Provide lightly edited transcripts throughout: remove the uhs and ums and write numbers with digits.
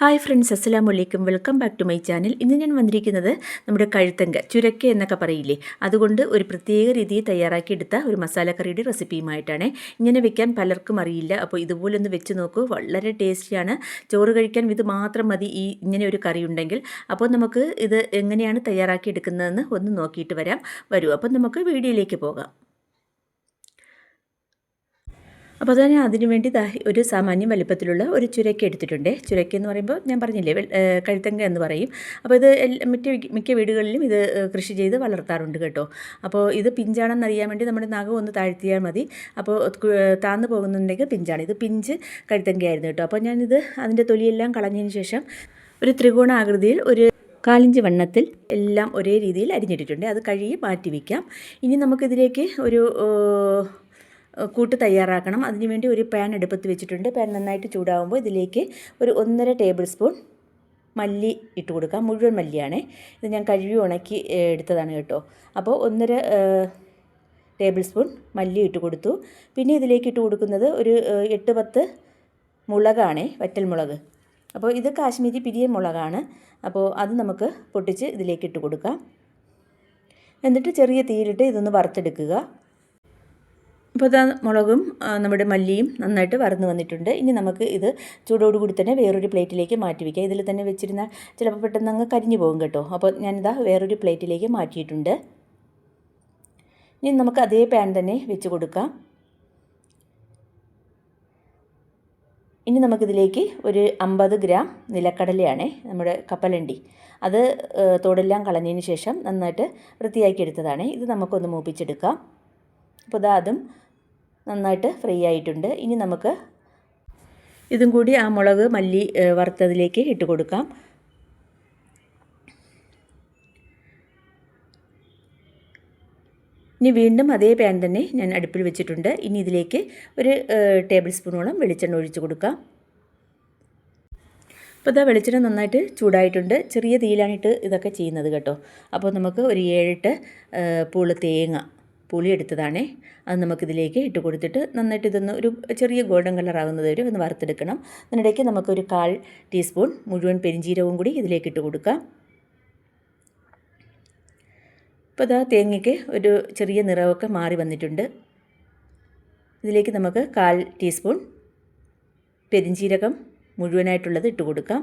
Hi friends, അസ്സലാമു അലൈക്കും. Welcome back to my channel. ഇന്ന് ഞാൻ വന്നിരിക്കുന്നത് നമ്മുടെ കഴുത്തങ്ക ചുരക്ക എന്നൊക്കെ പറയില്ലേ, അതുകൊണ്ട് ഒരു പ്രത്യേക രീതിയിൽ തയ്യാറാക്കിയെടുത്ത ഒരു മസാലക്കറിയുടെ റെസിപ്പിയുമായിട്ടാണ്. ഇങ്ങനെ വെക്കാൻ പലർക്കും അറിയില്ല. അപ്പോൾ ഇതുപോലൊന്ന് വെച്ച് നോക്കൂ, വളരെ ടേസ്റ്റിയാണ്. ചോറ് കഴിക്കാൻ ഇത് മാത്രം മതി ഇങ്ങനെ ഒരു കറി ഉണ്ടെങ്കിൽ. അപ്പോൾ നമുക്ക് ഇത് എങ്ങനെയാണ് തയ്യാറാക്കിയെടുക്കുന്നതെന്ന് ഒന്ന് നോക്കിയിട്ട് വരൂ. അപ്പോൾ നമുക്ക് വീഡിയോയിലേക്ക് പോകാം. അപ്പോൾ തന്നെ അതിന് വേണ്ടി ഒരു സാമാന്യം വലിപ്പത്തിലുള്ള ഒരു ചുരക്ക എടുത്തിട്ടുണ്ട്. ചുരക്ക എന്ന് പറയുമ്പോൾ ഞാൻ പറഞ്ഞില്ലേ, കഴുത്തങ്ക എന്ന് പറയും. അപ്പോൾ ഇത് മിക്ക വീടുകളിലും ഇത് കൃഷി ചെയ്ത് വളർത്താറുണ്ട് കേട്ടോ. അപ്പോൾ ഇത് പിഞ്ചാണെന്ന് അറിയാൻ വേണ്ടി നമ്മുടെ നഖം ഒന്ന് താഴ്ത്തിയാൽ മതി. അപ്പോൾ താന്നു പോകുന്നുണ്ടെങ്കിൽ പിഞ്ചാണ്. ഇത് പിഞ്ച് കഴുത്തങ്കയായിരുന്നു കേട്ടോ. അപ്പോൾ ഞാനിത് അതിൻ്റെ തൊലിയെല്ലാം കളഞ്ഞതിന് ശേഷം ഒരു ത്രികോണാകൃതിയിൽ ഒരു 1/4 ഇഞ്ച് വണ്ണത്തിൽ എല്ലാം ഒരേ രീതിയിൽ അരിഞ്ഞിട്ടിട്ടുണ്ട്. അത് കഴുകി മാറ്റി വയ്ക്കാം. ഇനി നമുക്കിതിലേക്ക് ഒരു കൂട്ട് തയ്യാറാക്കണം. അതിനുവേണ്ടി ഒരു പാൻ അടുപ്പത്ത് വെച്ചിട്ടുണ്ട്. പാൻ നന്നായിട്ട് ചൂടാകുമ്പോൾ ഇതിലേക്ക് ഒരു 1.5 ടേബിൾ സ്പൂൺ മല്ലി ഇട്ട് കൊടുക്കാം. മുഴുവൻ മല്ലിയാണ്. ഇത് ഞാൻ കഴുകി ഉണക്കി എടുത്തതാണ് കേട്ടോ. അപ്പോൾ 1.5 ടേബിൾ സ്പൂൺ മല്ലി ഇട്ട് കൊടുത്തു. പിന്നെ ഇതിലേക്ക് ഇട്ട് കൊടുക്കുന്നത് ഒരു 8-10 മുളകാണ്, വറ്റൽ മുളക്. അപ്പോൾ ഇത് കാശ്മീരി പിരിയൻ മുളകാണ്. അപ്പോൾ അത് നമുക്ക് പൊട്ടിച്ച് ഇതിലേക്ക് ഇട്ട് കൊടുക്കാം. എന്നിട്ട് ചെറിയ തീയിലിട്ട് ഇതൊന്ന് വറുത്തെടുക്കുക. അപ്പോൾ ഇതാ മുളകും നമ്മുടെ മല്ലിയും നന്നായിട്ട് വറന്ന് വന്നിട്ടുണ്ട്. ഇനി നമുക്ക് ഇത് ചൂടോടുകൂടി തന്നെ വേറൊരു പ്ലേറ്റിലേക്ക് മാറ്റി വയ്ക്കാം. ഇതിൽ തന്നെ വെച്ചിരുന്നാൽ ചിലപ്പോൾ പെട്ടെന്ന് അങ്ങ് കരിഞ്ഞു പോകും കേട്ടോ. അപ്പോൾ ഞാനിതാ വേറൊരു പ്ലേറ്റിലേക്ക് മാറ്റിയിട്ടുണ്ട്. ഇനി നമുക്ക് അതേ പാൻ തന്നെ വെച്ച് കൊടുക്കാം. ഇനി നമുക്കിതിലേക്ക് ഒരു 50 ഗ്രാം നിലക്കടലയാണ്, നമ്മുടെ കപ്പലണ്ടി. അത് തോടെല്ലാം കളഞ്ഞതിന് ശേഷം നന്നായിട്ട് വൃത്തിയാക്കി എടുത്തതാണ്. ഇത് നമുക്കൊന്ന് മൂപ്പിച്ചെടുക്കാം. അപ്പോൾ അതും നന്നായിട്ട് ഫ്രൈ ആയിട്ടുണ്ട്. ഇനി നമുക്ക് ഇതും കൂടി ആ മുളക് മല്ലി വറുത്തതിലേക്ക് ഇട്ട് കൊടുക്കാം. ഇനി വീണ്ടും അതേ പാൻ തന്നെ ഞാൻ അടുപ്പിൽ വെച്ചിട്ടുണ്ട്. ഇനി ഇതിലേക്ക് ഒരു ടേബിൾ സ്പൂണോളം വെളിച്ചെണ്ണ ഒഴിച്ച് കൊടുക്കാം. അപ്പോൾ വെളിച്ചെണ്ണ നന്നായിട്ട് ചൂടായിട്ടുണ്ട്. ചെറിയ തീയിലാണിട്ട് ഇതൊക്കെ ചെയ്യുന്നത് കേട്ടോ. അപ്പോൾ നമുക്ക് ഒരു 7-8 പൂള് തേങ്ങ പുളി എടുത്തതാണ്. അത് നമുക്കിതിലേക്ക് ഇട്ട് കൊടുത്തിട്ട് നന്നായിട്ട് ഇതൊന്ന് ഒരു ചെറിയ ഗോൾഡൻ കളർ ആകുന്നത് വരെ ഒന്ന് വറുത്തെടുക്കണം. അതിനിടയ്ക്ക് നമുക്കൊരു 1/4 ടീസ്പൂൺ മുഴുവൻ പെരിഞ്ജീരകവും കൂടി ഇതിലേക്ക് ഇട്ട് കൊടുക്കാം. ഇപ്പോൾ തേങ്ങയ്ക്ക് ഒരു ചെറിയ നിറമൊക്കെ മാറി വന്നിട്ടുണ്ട്. ഇതിലേക്ക് നമുക്ക് 1/4 ടീസ്പൂൺ പെരിഞ്ജീരകം മുഴുവനായിട്ടുള്ളത് ഇട്ട് കൊടുക്കാം.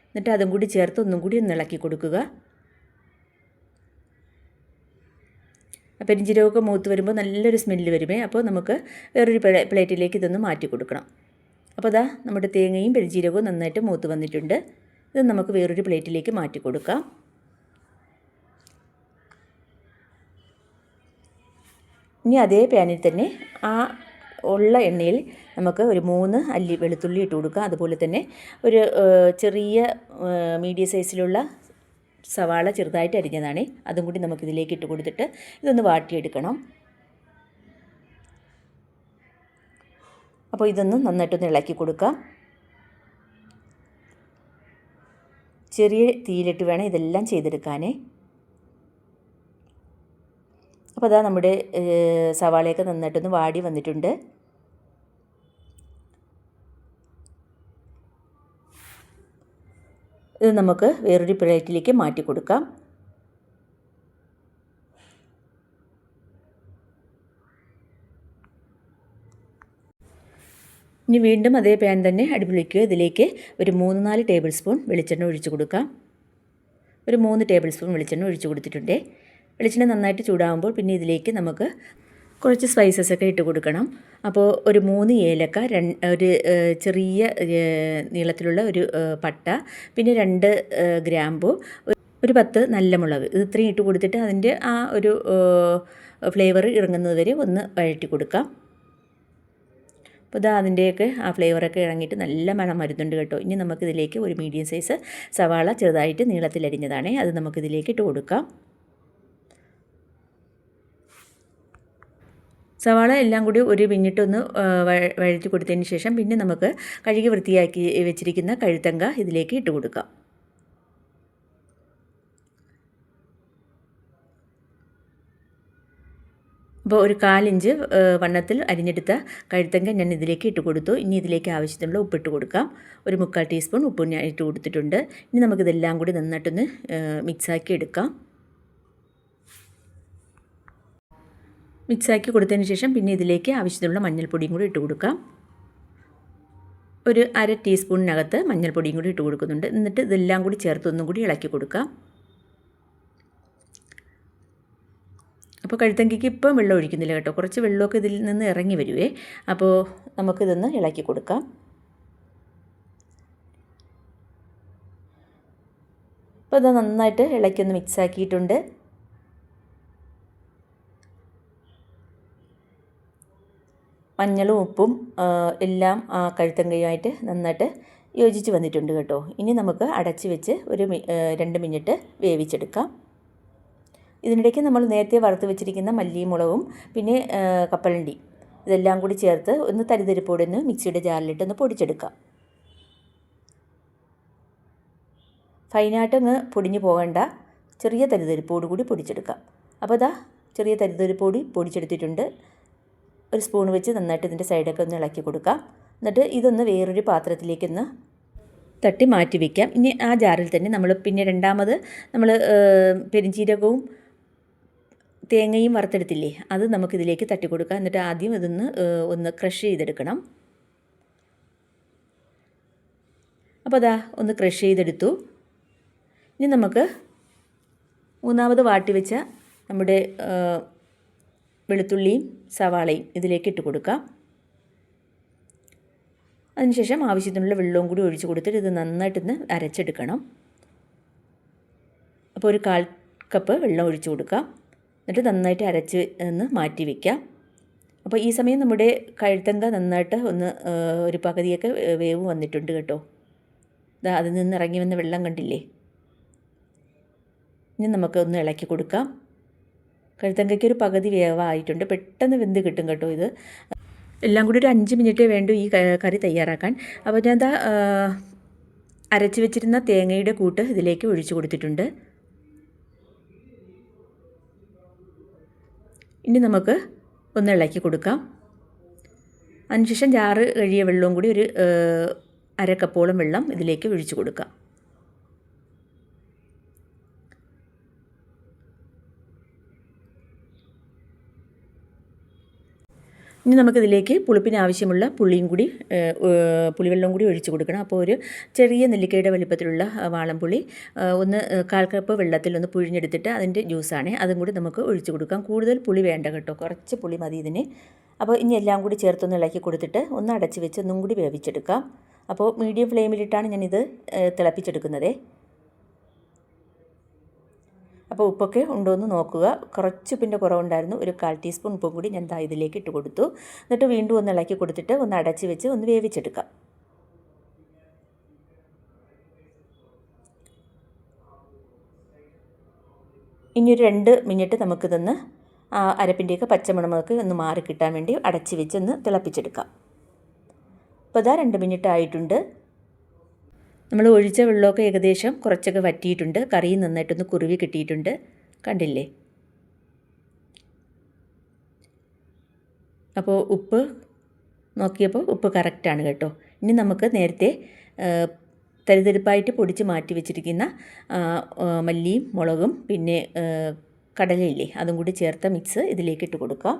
എന്നിട്ട് അതും കൂടി ചേർത്ത് ഒന്നും കൂടി ഒന്ന് ഇളക്കി കൊടുക്കുക. പെരിഞ്ജീരകമൊക്കെ മൂത്ത് വരുമ്പോൾ നല്ലൊരു സ്മെല്ല് വരുമേ. അപ്പോൾ നമുക്ക് വേറൊരു പ്ലേറ്റിലേക്ക് ഇതൊന്ന് മാറ്റി കൊടുക്കണം. അപ്പോൾ നമ്മുടെ തേങ്ങയും പെരിഞ്ജീരകവും നന്നായിട്ട് മൂത്ത് വന്നിട്ടുണ്ട്. ഇത് നമുക്ക് വേറൊരു പ്ലേറ്റിലേക്ക് മാറ്റി കൊടുക്കാം. ഇനി അതേ പാനിൽ തന്നെ ആ ഉള്ള എണ്ണയിൽ നമുക്ക് ഒരു 3 അല്ലി വെളുത്തുള്ളി ഇട്ട് കൊടുക്കാം. അതുപോലെ തന്നെ ഒരു ചെറിയ മീഡിയം സൈസിലുള്ള സവാള ചെറുതായിട്ട് അരിഞ്ഞതാണ്. അതും കൂടി നമുക്കിതിലേക്ക് ഇട്ട് കൊടുത്തിട്ട് ഇതൊന്ന് വാട്ടിയെടുക്കണം. അപ്പോൾ ഇതൊന്ന് നന്നായിട്ടൊന്ന് ഇളക്കി കൊടുക്കാം. ചെറിയ തീയിലിട്ട് വേണം ഇതെല്ലാം ചെയ്തെടുക്കാനേ. അപ്പോൾ നമ്മുടെ സവാളയൊക്കെ നന്നായിട്ടൊന്ന് വാടി വന്നിട്ടുണ്ട്. ഇത് നമുക്ക് വേറൊരു പ്ലേറ്റിലേക്ക് മാറ്റി കൊടുക്കാം. ഇനി വീണ്ടും അതേ പാൻ തന്നെ അടുപ്പിൽ വയ്ക്കുക. ഇതിലേക്ക് ഒരു 3-4 ടേബിൾ സ്പൂൺ വെളിച്ചെണ്ണ ഒഴിച്ച് കൊടുക്കാം. ഒരു 3 ടേബിൾ സ്പൂൺ വെളിച്ചെണ്ണ ഒഴിച്ച് കൊടുത്തിട്ടുണ്ട്. വെളിച്ചെണ്ണ നന്നായിട്ട് ചൂടാകുമ്പോൾ പിന്നെ ഇതിലേക്ക് നമുക്ക് കുറച്ച് സ്പൈസസ് ഒക്കെ ഇട്ട് കൊടുക്കണം. അപ്പോൾ ഒരു 3 ഏലക്ക, ഒരു ചെറിയ നീളത്തിലുള്ള ഒരു പട്ട, പിന്നെ 2 ഗ്രാമ്പു, ഒരു 10 നല്ല മുളക്. ഇത് ഇത്രയും ഇട്ട് കൊടുത്തിട്ട് അതിൻ്റെ ആ ഒരു ഫ്ലേവർ ഇറങ്ങുന്നത് വരെ ഒന്ന് വഴറ്റി കൊടുക്കാം. അപ്പോൾ അതിൻ്റെയൊക്കെ ആ ഫ്ലേവറൊക്കെ ഇറങ്ങിയിട്ട് നല്ല മണം വരുന്നുണ്ട് കേട്ടോ. ഇനി നമുക്കിതിലേക്ക് ഒരു മീഡിയം സൈസ് സവാള ചെറുതായിട്ട് നീളത്തിലരിഞ്ഞതാണ്, അത് നമുക്കിതിലേക്ക് ഇട്ട് കൊടുക്കാം. സവാള എല്ലാം കൂടി ഒരു മിനിറ്റൊന്ന് വഴറ്റി കൊടുത്തതിന് ശേഷം പിന്നെ നമുക്ക് കഴുകി വൃത്തിയാക്കി വെച്ചിരിക്കുന്ന കഴുത്തങ്ക ഇതിലേക്ക് ഇട്ട് കൊടുക്കാം. അപ്പോൾ ഒരു 1/4 ഇഞ്ച് വണ്ണത്തിൽ അരിഞ്ഞെടുത്ത കഴുത്തങ്ക ഞാൻ ഇതിലേക്ക് ഇട്ട് കൊടുത്തു. ഇനി ഇതിലേക്ക് ആവശ്യത്തിനുള്ള ഉപ്പിട്ട് കൊടുക്കാം. ഒരു 3/4 ടീസ്പൂൺ ഉപ്പ് ഞാൻ ഇട്ട് കൊടുത്തിട്ടുണ്ട്. ഇനി നമുക്കിതെല്ലാം കൂടി നന്നായിട്ടൊന്ന് മിക്സാക്കി എടുക്കാം. മിക്സാക്കി കൊടുത്തതിന് ശേഷം പിന്നെ ഇതിലേക്ക് ആവശ്യത്തിനുള്ള മഞ്ഞൾപ്പൊടിയും കൂടി ഇട്ട് കൊടുക്കാം. ഒരു 1/2 ടീസ്പൂണിനകത്ത് മഞ്ഞൾപ്പൊടിയും കൂടി ഇട്ട് കൊടുക്കുന്നുണ്ട്. എന്നിട്ട് ഇതെല്ലാം കൂടി ചേർത്ത് ഒന്നും കൂടി ഇളക്കി കൊടുക്കാം. അപ്പോൾ കഴുത്തങ്കിക്ക് ഇപ്പം വെള്ളം ഒഴിക്കുന്നില്ല കേട്ടോ, കുറച്ച് വെള്ളമൊക്കെ ഇതിൽ നിന്ന് ഇറങ്ങി വരുവേ. അപ്പോൾ നമുക്കിതൊന്ന് ഇളക്കി കൊടുക്കാം. അപ്പോൾ ഇത് നന്നായിട്ട് ഇളക്കി ഒന്ന് മിക്സ് ആക്കിയിട്ടുണ്ട്. മഞ്ഞളും ഉപ്പും എല്ലാം ആ കഴുത്തങ്കയുമായിട്ട് നന്നായിട്ട് യോജിച്ച് വന്നിട്ടുണ്ട് കേട്ടോ. ഇനി നമുക്ക് അടച്ച് വെച്ച് ഒരു 2 മിനിറ്റ് വേവിച്ചെടുക്കാം. ഇതിനിടയ്ക്ക് നമ്മൾ നേരത്തെ വറുത്ത് വെച്ചിരിക്കുന്ന മല്ലിയും മുളകും പിന്നെ കപ്പലണ്ടി ഇതെല്ലാം കൂടി ചേർത്ത് ഒന്ന് തരിതരിപ്പോടെ ഒന്ന് മിക്സിയുടെ ജാറിലിട്ട് ഒന്ന് പൊടിച്ചെടുക്കാം. ഫൈനായിട്ടൊന്ന് പൊടിഞ്ഞു പോകേണ്ട, ചെറിയ തരിതരിപ്പോട് കൂടി പൊടിച്ചെടുക്കാം. അപ്പോൾ ഇതാ ചെറിയ തരിതരിപ്പോടി പൊടിച്ചെടുത്തിട്ടുണ്ട്. ഒരു സ്പൂൺ വെച്ച് നന്നായിട്ട് ഇതിൻ്റെ സൈഡൊക്കെ ഒന്ന് ഇളക്കി കൊടുക്കാം. എന്നിട്ട് ഇതൊന്ന് വേറൊരു പാത്രത്തിലേക്കൊന്ന് തട്ടി മാറ്റി വയ്ക്കാം. ഇനി ആ ജാറിൽ തന്നെ നമ്മൾ പിന്നെ രണ്ടാമത് നമ്മൾ പെരിഞ്ചീരകവും തേങ്ങയും വറുത്തെടുത്തില്ലേ, അത് നമുക്കിതിലേക്ക് തട്ടി കൊടുക്കാം. എന്നിട്ട് ആദ്യം ഇതൊന്ന് ഒന്ന് ക്രഷ് ചെയ്തെടുക്കണം. അപ്പോൾ അതാ ഒന്ന് ക്രഷ് ചെയ്തെടുത്തു. ഇനി നമുക്ക് മൂന്നാമത് വാട്ടി വെച്ച നമ്മുടെ വെളുത്തുള്ളിയും സവാളയും ഇതിലേക്ക് ഇട്ട് കൊടുക്കാം. അതിനുശേഷം ആവശ്യത്തിനുള്ള വെള്ളവും കൂടി ഒഴിച്ച് കൊടുത്തിട്ട് ഇത് നന്നായിട്ടൊന്ന് അരച്ചെടുക്കണം. അപ്പോൾ ഒരു 1/4 കപ്പ് വെള്ളം ഒഴിച്ച് കൊടുക്കാം. എന്നിട്ട് നന്നായിട്ട് അരച്ച് ഒന്ന് മാറ്റി വയ്ക്കാം. അപ്പോൾ ഈ സമയം നമ്മുടെ കഴുത്തങ്ക നന്നായിട്ട് ഒന്ന് ഒരു പകുതിയൊക്കെ വേവ് വന്നിട്ടുണ്ട് കേട്ടോ. ഇതാ അതിൽ നിന്ന് ഇറങ്ങി വന്ന വെള്ളം കണ്ടില്ലേ. ഇനി നമുക്ക് ഒന്ന് ഇളക്കി കൊടുക്കാം. കഴുത്തങ്കയ്ക്ക് ഒരു പകുതി വേവായിട്ടുണ്ട്, പെട്ടെന്ന് വെന്ത് കിട്ടും കേട്ടോ. ഇത് എല്ലാം കൂടി ഒരു 5 മിനിറ്റേ വേണ്ടൂ ഈ കറി തയ്യാറാക്കാൻ. അപ്പോൾ ഞാൻ എന്താ അരച്ച് വെച്ചിരുന്ന തേങ്ങയുടെ കൂട്ട് ഇതിലേക്ക് ഒഴിച്ചു കൊടുത്തിട്ടുണ്ട്. ഇനി നമുക്ക് ഒന്ന് ഇളക്കി കൊടുക്കാം. അതിനുശേഷം ജാറ് കഴിയ വെള്ളവും കൂടി ഒരു 1/2 കപ്പോളം വെള്ളം ഇതിലേക്ക് ഒഴിച്ചു കൊടുക്കാം. ഇനി നമുക്കിതിലേക്ക് പുളിപ്പിന് ആവശ്യമുള്ള പുളിവെള്ളം കൂടി ഒഴിച്ച് കൊടുക്കണം. അപ്പോൾ ഒരു ചെറിയ നെല്ലിക്കയുടെ വലിപ്പത്തിലുള്ള വാളംപുളി ഒന്ന് 1/4 കപ്പ് വെള്ളത്തിൽ ഒന്ന് പുഴിഞ്ഞെടുത്തിട്ട് അതിൻ്റെ ജ്യൂസാണ്, അതും കൂടി നമുക്ക് ഒഴിച്ച് കൊടുക്കാം. കൂടുതൽ പുളി വേണ്ട കേട്ടോ, കുറച്ച് പുളി മതി ഇതിന്. അപ്പോൾ ഇനി എല്ലാം കൂടി ചേർത്തൊന്ന് ഇളക്കി കൊടുത്തിട്ട് ഒന്ന് അടച്ച് വെച്ച് ഒന്നും കൂടി വേവിച്ചെടുക്കാം. അപ്പോൾ മീഡിയം ഫ്ലെയിമിലിട്ടാണ് ഞാനിത് തിളപ്പിച്ചെടുക്കുന്നത്. അപ്പോൾ ഉപ്പൊക്കെ ഉണ്ടോ എന്ന് നോക്കുക. കുറച്ച് ഉപ്പിൻ്റെ കുറവുണ്ടായിരുന്നു. ഒരു 1/4 ടീസ്പൂൺ ഉപ്പും കൂടി ഞാൻ ഇതിലേക്ക് ഇട്ട് കൊടുത്തു. എന്നിട്ട് വീണ്ടും ഒന്ന് ഇളക്കി കൊടുത്തിട്ട് ഒന്ന് അടച്ച് വെച്ച് ഒന്ന് വേവിച്ചെടുക്കാം. ഇനിയൊരു 2 മിനിറ്റ് നമുക്കിതൊന്ന് അരപ്പിൻ്റെയൊക്കെ പച്ചമണമൊക്കെ ഒന്ന് മാറി കിട്ടാൻ വേണ്ടി അടച്ച് വെച്ച് ഒന്ന് തിളപ്പിച്ചെടുക്കാം. അപ്പോൾ ഇതാ 2 മിനിറ്റ് ആയിട്ടുണ്ട്. നമ്മൾ ഒഴിച്ച വെള്ളമൊക്കെ ഏകദേശം കുറച്ചൊക്കെ വറ്റിയിട്ടുണ്ട്. കറിയും നന്നായിട്ടൊന്ന് കുറുവി കിട്ടിയിട്ടുണ്ട്, കണ്ടില്ലേ. അപ്പോൾ ഉപ്പ് നോക്കിയപ്പോൾ ഉപ്പ് കറക്റ്റാണ് കേട്ടോ. ഇനി നമുക്ക് നേരത്തെ തരിതരിപ്പായിട്ട് പൊടിച്ച് മാറ്റി വെച്ചിരിക്കുന്ന മല്ലിയും മുളകും പിന്നെ കടലയില്ലേ, അതും കൂടി ചേർത്ത മിക്സ് ഇതിലേക്ക് ഇട്ട് കൊടുക്കാം.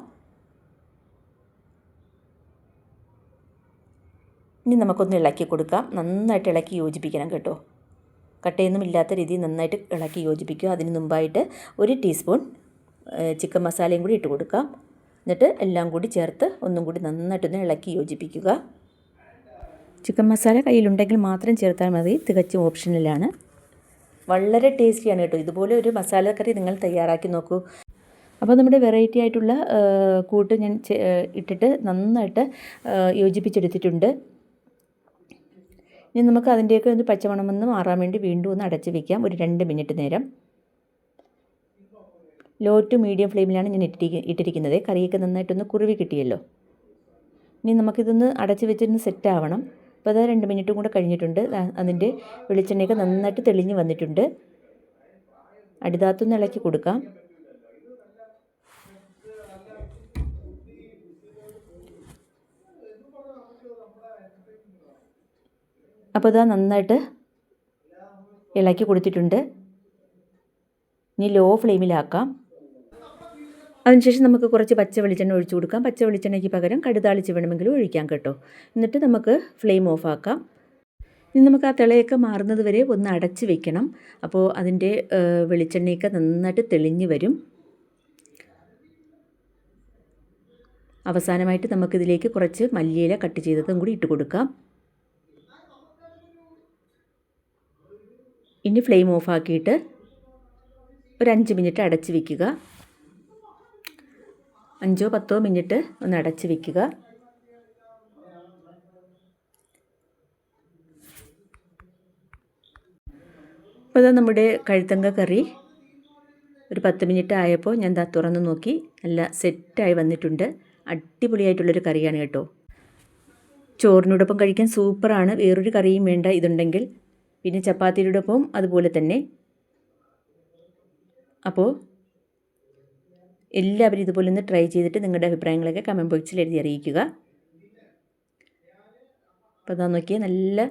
ഇനി നമുക്കൊന്ന് ഇളക്കി കൊടുക്കാം. നന്നായിട്ട് ഇളക്കി യോജിപ്പിക്കണം കേട്ടോ. കട്ടയൊന്നും ഇല്ലാത്ത രീതിയിൽ നന്നായിട്ട് ഇളക്കി യോജിപ്പിക്കുക. അതിന് മുമ്പായിട്ട് 1 ടീസ്പൂൺ ചിക്കൻ മസാലയും കൂടി ഇട്ട് കൊടുക്കാം. എന്നിട്ട് എല്ലാം കൂടി ചേർത്ത് ഒന്നും കൂടി നന്നായിട്ടൊന്ന് ഇളക്കി യോജിപ്പിക്കുക. ചിക്കൻ മസാല കയ്യിലുണ്ടെങ്കിൽ മാത്രം ചേർത്താൽ മതി, തികച്ചും ഓപ്ഷനിലാണ്. വളരെ ടേസ്റ്റിയാണ് കേട്ടോ. ഇതുപോലെ ഒരു മസാലക്കറി നിങ്ങൾ തയ്യാറാക്കി നോക്കൂ. അപ്പോൾ നമ്മുടെ വെറൈറ്റി ആയിട്ടുള്ള കൂട്ട് ഞാൻ ഇട്ടിട്ട് നന്നായിട്ട് യോജിപ്പിച്ചെടുത്തിട്ടുണ്ട്. ഇനി നമുക്ക് അതിൻ്റെയൊക്കെ ഒന്ന് പച്ചമണമെന്ന് മാറാൻ വേണ്ടി വീണ്ടും ഒന്ന് അടച്ച് വയ്ക്കാം ഒരു 2 മിനിറ്റ് നേരം. ലോ ടു മീഡിയം ഫ്ലെയിമിലാണ് ഞാൻ ഇട്ടിരിക്കുന്നത്. കറിയൊക്കെ നന്നായിട്ടൊന്ന് കുറുവി കിട്ടിയല്ലോ. ഇനി നമുക്കിതൊന്ന് അടച്ച് വെച്ചൊന്ന് സെറ്റ് ആവണം. അപ്പോൾ അത് 2 മിനിറ്റും കൂടെ കഴിഞ്ഞിട്ടുണ്ട്. അതിൻ്റെ വെളിച്ചെണ്ണയൊക്കെ നന്നായിട്ട് തെളിഞ്ഞ് വന്നിട്ടുണ്ട്. അടിതാത്തൊന്ന് ഇളക്കി കൊടുക്കാം. അപ്പോൾ ഇതാ നന്നായിട്ട് ഇളക്കി കൊടുത്തിട്ടുണ്ട്. ഇനി ലോ ഫ്ലെയിമിലാക്കാം. അതിനുശേഷം നമുക്ക് കുറച്ച് പച്ച വെളിച്ചെണ്ണ ഒഴിച്ചു കൊടുക്കാം. പച്ച വെളിച്ചെണ്ണയ്ക്ക് പകരം കടുതാളിച്ച് വേണമെങ്കിലും ഒഴിക്കാം കേട്ടോ. എന്നിട്ട് നമുക്ക് ഫ്ലെയിം ഓഫാക്കാം. ഇനി നമുക്ക് ആ തിളയൊക്കെ മാറുന്നത് വരെ ഒന്ന് അടച്ച് വെക്കണം. അപ്പോൾ അതിൻ്റെ വെളിച്ചെണ്ണയൊക്കെ നന്നായിട്ട് തെളിഞ്ഞ് വരും. അവസാനമായിട്ട് നമുക്കിതിലേക്ക് കുറച്ച് മല്ലിയില കട്ട് ചെയ്തതും കൂടി ഇട്ട് കൊടുക്കാം. ഇനി ഫ്ലെയിം ഓഫാക്കിയിട്ട് ഒരു 5 മിനിറ്റ് അടച്ച് വയ്ക്കുക. 5-10 മിനിറ്റ് ഒന്ന് അടച്ച് വയ്ക്കുക. അപ്പോൾ ഇതാ നമ്മുടെ കഴുത്തങ്ക കറി ഒരു 10 മിനിറ്റ് ആയപ്പോൾ ഞാൻ ദാ തുറന്ന് നോക്കി. നല്ല സെറ്റായി വന്നിട്ടുണ്ട്. അടിപൊളിയായിട്ടുള്ളൊരു കറിയാണ് കേട്ടോ. ചോറിനോടൊപ്പം കഴിക്കാൻ സൂപ്പറാണ്. വേറൊരു കറിയും വേണ്ട ഇതുണ്ടെങ്കിൽ. പിന്നെ ചപ്പാത്തിയോടൊപ്പം അതുപോലെ തന്നെ. അപ്പോൾ എല്ലാവരും ഇതുപോലെ ഒന്ന് ട്രൈ ചെയ്തിട്ട് നിങ്ങളുടെ അഭിപ്രായങ്ങളൊക്കെ കമൻറ്റ് ബോക്സിൽ എഴുതി അറിയിക്കുക. അപ്പോൾ അതാ നോക്കിയാൽ നല്ല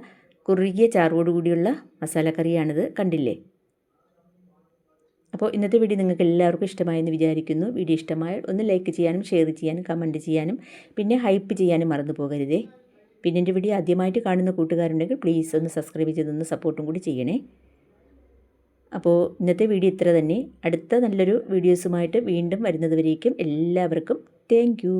കുറുകിയ ചാറോടുകൂടിയുള്ള മസാലക്കറിയാണിത്. കണ്ടില്ലേ? അപ്പോൾ ഇന്നത്തെ വീഡിയോ നിങ്ങൾക്ക് എല്ലാവർക്കും ഇഷ്ടമായെന്ന് വിചാരിക്കുന്നു. വീഡിയോ ഇഷ്ടമായാൽ ഒന്ന് ലൈക്ക് ചെയ്യാനും ഷെയർ ചെയ്യാനും കമൻറ്റ് ചെയ്യാനും പിന്നെ ഹൈപ്പ് ചെയ്യാനും മറന്നു പോകരുതേ. പിന്നെ എൻ്റെ വീഡിയോ ആദ്യമായിട്ട് കാണുന്ന കൂട്ടുകാരുണ്ടെങ്കിൽ പ്ലീസ് ഒന്ന് സബ്സ്ക്രൈബ് ചെയ്തൊന്ന് സപ്പോർട്ടും കൂടി ചെയ്യണേ. അപ്പോൾ ഇന്നത്തെ വീഡിയോ ഇത്ര തന്നെ. അടുത്ത നല്ലൊരു വീഡിയോസുമായിട്ട് വീണ്ടും വരുന്നത് വരേക്കും എല്ലാവർക്കും താങ്ക് യു.